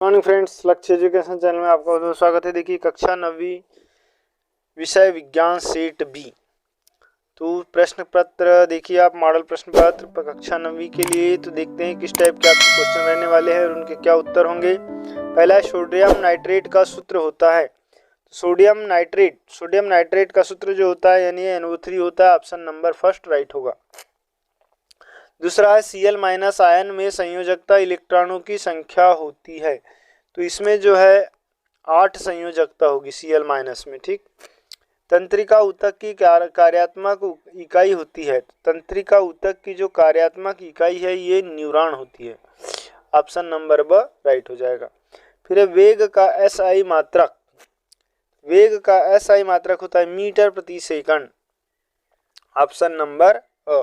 Morning friends, लक्ष्य education channel में आपका बहुत स्वागत है। देखिए कक्षा 9वीं विषय विज्ञान सेट बी। तो प्रश्न पत्र देखिए आप, मॉडल प्रश्न पत्र पर कक्षा 9वीं के लिए। तो देखते हैं किस टाइप के आपके क्वेश्चन रहने वाले हैं और उनके क्या उत्तर होंगे। पहला है सोडियम नाइट्रेट का सूत्र होता है। सोडियम नाइट्रेट का सूत्र जो होता है यानी NO3 होता है। ऑप्शन नंबर फर्स्ट राइट होगा। दूसरा है Cl- आयन में संयोजकता इलेक्ट्रॉनों की संख्या होती है। तो इसमें जो है 8 संयोजकता होगी Cl- में। ठीक। तंत्रिका ऊतक की कार्यात्मक इकाई होती है। तंत्रिका ऊतक की जो कार्यात्मक इकाई है ये न्यूरॉन होती है। ऑप्शन नंबर ब राइट हो जाएगा। फिर है वेग का SI मात्रक। वेग का SI मात्रक होता है मीटर प्रति सेकंड। ऑप्शन नंबर अ।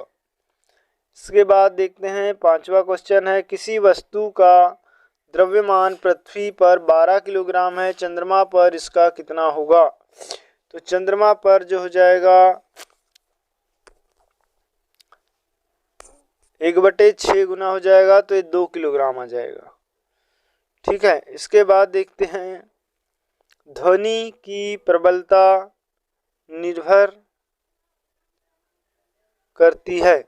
इसके बाद देखते हैं पांचवा क्वेश्चन है, किसी वस्तु का द्रव्यमान पृथ्वी पर 12 किलोग्राम है, चंद्रमा पर इसका कितना होगा। तो चंद्रमा पर जो हो जाएगा 1/6 गुना हो जाएगा, तो ये 2 किलोग्राम आ जाएगा। ठीक है। इसके बाद देखते हैं ध्वनि की प्रबलता निर्भर करती है।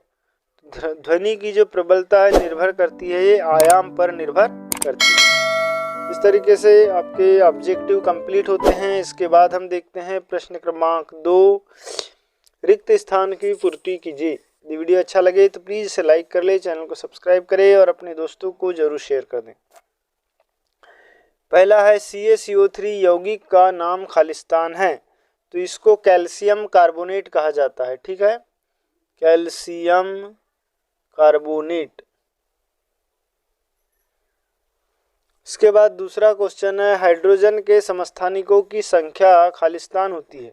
ध्वनि की जो प्रबलता है निर्भर करती है, ये आयाम पर निर्भर करती है। इस तरीके से आपके ऑब्जेक्टिव कंप्लीट होते हैं। इसके बाद हम देखते हैं प्रश्न क्रमांक 2, रिक्त स्थान की पूर्ति कीजिए। यदि वीडियो अच्छा लगे तो प्लीज इसे लाइक कर ले, चैनल को सब्सक्राइब करें और अपने दोस्तों को जरूर शेयर कर दें। पहला है CaCO3 यौगिक का नाम खालिस्तान है। तो इसको कैल्शियम कार्बोनेट कहा जाता है। ठीक है, कैल्शियम कार्बोनेट। इसके बाद दूसरा क्वेश्चन है, हाइड्रोजन के समस्थानिकों की संख्या खालिस्तान होती है।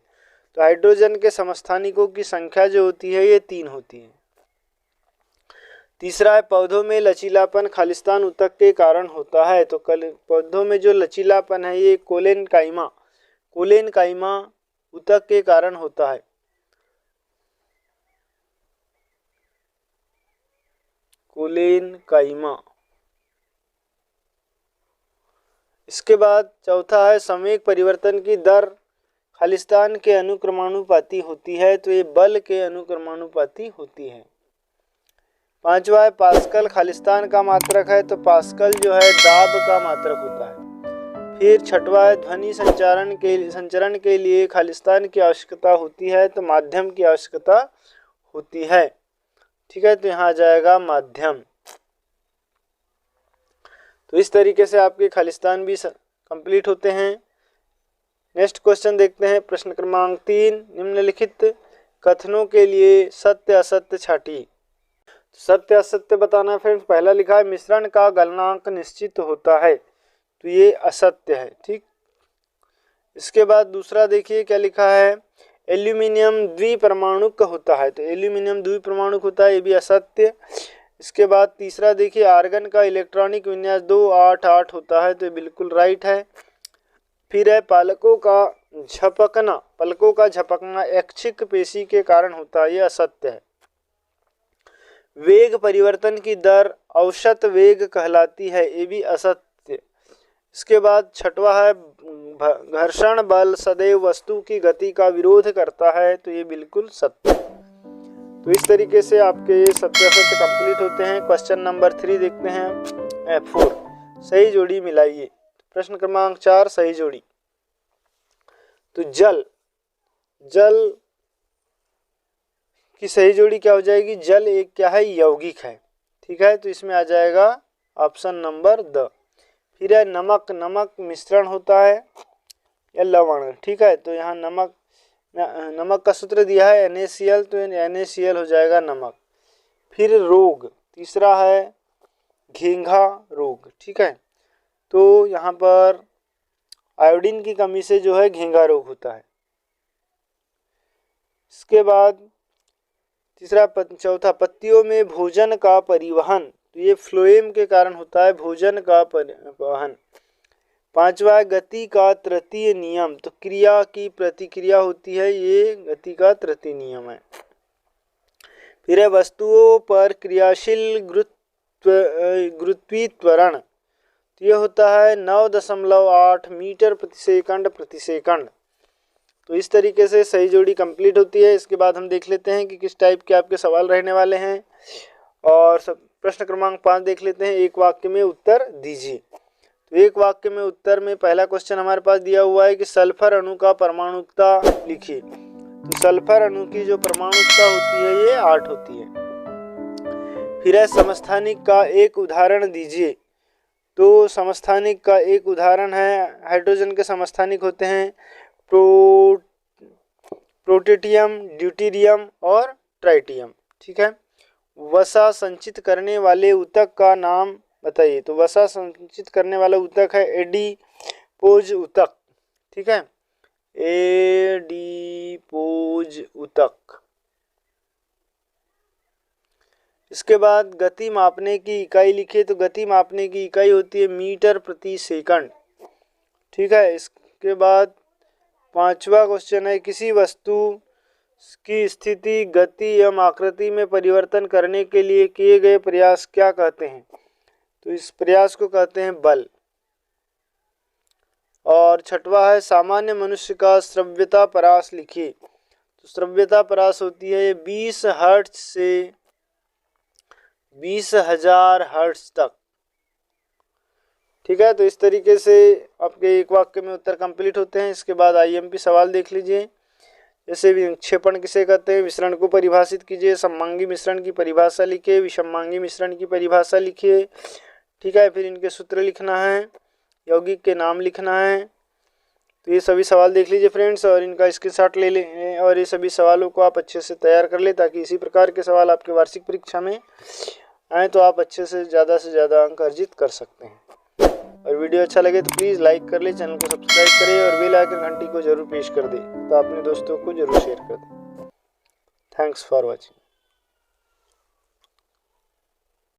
तो हाइड्रोजन के समस्थानिकों की संख्या जो होती है ये 3 होती है। तीसरा है, पौधों में लचीलापन खालिस्तान ऊतक के कारण होता है। तो पौधों में जो लचीलापन है ये कोलेनकाइमा ऊतक के कारण होता है। कोलेनकाइमा। इसके बाद चौथा है, संवेग परिवर्तन की दर खालिस्तान के अनुक्रमानुपाती होती है। तो ये बल के अनुक्रमानुपाती होती है। पांचवा है, पास्कल खालिस्तान का मात्रक है। तो पास्कल जो है दाब का मात्रक होता है। फिर छठवा है, ध्वनि संचरण के लिए खालिस्तान की आवश्यकता होती है। तो माध्यम की आवश्यकता होती है। ठीक है, तो यहाँ आ जाएगा माध्यम। तो इस तरीके से आपके खालिस्तान भी कंप्लीट होते हैं। नेक्स्ट क्वेश्चन देखते हैं प्रश्न क्रमांक 3, निम्नलिखित कथनों के लिए सत्य असत्य छाटिए। सत्य असत्य बताना है फ्रेंड्स। पहला लिखा है, मिश्रण का गलनांक निश्चित होता है। तो ये असत्य है। ठीक। इसके बाद दूसरा देखिए क्या लिखा है, एल्यूमिनियम द्विपरमाणुक होता है। तो एल्यूमिनियम द्विपरमाणुक होता है, ये भी असत्य। इसके बाद तीसरा देखिए, आर्गन का इलेक्ट्रॉनिक विन्यास 288 होता है। तो ये बिल्कुल राइट है। फिर है, पलकों का झपकना ऐच्छिक पेशी के कारण होता है। ये असत्य है। वेग परिवर्तन की दर औसत वेग कहलाती है। ये भी असत्य। इसके बाद छठवा है, घर्षण बल सदैव वस्तु की गति का विरोध करता है। तो ये बिल्कुल सत्य। तो इस तरीके से आपके सत्य असत्य कंप्लीट होते हैं। क्वेश्चन नंबर 3 देखते हैं, 4 सही जोड़ी मिलाइए। प्रश्न क्रमांक 4 सही जोड़ी। तो जल की सही जोड़ी क्या हो जाएगी, जल एक क्या है, यौगिक है। ठीक है, तो इसमें आ जाएगा ऑप्शन नंबर द। फिर है, नमक मिश्रण होता है या लवण। ठीक है, तो यहाँ नमक का सूत्र दिया है NaCl, तो NaCl हो जाएगा नमक। फिर रोग, तीसरा है घेंघा रोग। ठीक है, तो यहाँ पर आयोडीन की कमी से जो है घेंघा रोग होता है। इसके बाद चौथा, पत्तियों में भोजन का परिवहन। तो ये फ्लोएम के कारण होता है, भोजन का परिवहन। पांचवा, गति का तृतीय नियम। तो क्रिया की प्रतिक्रिया होती है, ये गति का तृतीय नियम है। फिर है, वस्तुओं पर क्रियाशील गुरुत्वीय त्वरण। तो ये होता है 9.8 मीटर प्रति सेकंड। तो इस तरीके से सही जोड़ी कंप्लीट होती है। इसके बाद हम देख लेते हैं कि किस टाइप के आपके सवाल रहने वाले हैं। और प्रश्न क्रमांक 5 देख लेते हैं, एक वाक्य में उत्तर दीजिए। तो एक वाक्य में उत्तर में पहला क्वेश्चन हमारे पास दिया हुआ है कि सल्फर अणु का परमाणुकता लिखिए। तो सल्फर अणु की जो परमाणुकता होती है ये 8 होती है। फिर है समस्थानिक का एक उदाहरण दीजिए। तो समस्थानिक का एक उदाहरण है, हाइड्रोजन के समस्थानिक होते हैं प्रोटेटियम, ड्यूटेरियम और ट्राइटियम। ठीक है। वसा संचित करने वाले ऊतक का नाम बताइए। तो वसा संचित करने वाला ऊतक है एडिपोज ऊतक। ठीक है, एडिपोज ऊतक। इसके बाद गति मापने की इकाई लिखिए। तो गति मापने की इकाई होती है मीटर प्रति सेकंड। ठीक है। इसके बाद 5वां क्वेश्चन है, किसी वस्तु की स्थिति, गति एवं आकृति में परिवर्तन करने के लिए किए गए प्रयास क्या कहते हैं। तो इस प्रयास को कहते हैं बल। और 6वां है, सामान्य मनुष्य का श्रव्यता परास लिखिए। तो श्रव्यता परास होती है 20 हर्ट्ज से 20,000 हर्ट्ज तक। ठीक है। तो इस तरीके से आपके एक वाक्य में उत्तर कंप्लीट होते हैं। इसके बाद आईएमपी सवाल देख लीजिए। जैसे विक्षेपण किसे कहते हैं, मिश्रण को परिभाषित कीजिए, सममांगी मिश्रण की परिभाषा लिखिए, विषममांगी मिश्रण की परिभाषा लिखिए। ठीक है। फिर इनके सूत्र लिखना है, यौगिक के नाम लिखना है। तो ये सभी सवाल देख लीजिए फ्रेंड्स, और इनका स्क्रीनशॉट ले लें और ये सभी सवालों को आप अच्छे से तैयार कर लें, ताकि इसी प्रकार के सवाल आपके वार्षिक परीक्षा में आए तो आप अच्छे से ज़्यादा अंक अर्जित कर सकते हैं। और वीडियो अच्छा लगे तो प्लीज़ लाइक कर ले, चैनल को सब्सक्राइब करें और बेल आइकन घंटी को जरूर प्रेस कर दें, तो अपने दोस्तों को जरूर शेयर कर दें। Thanks for watching.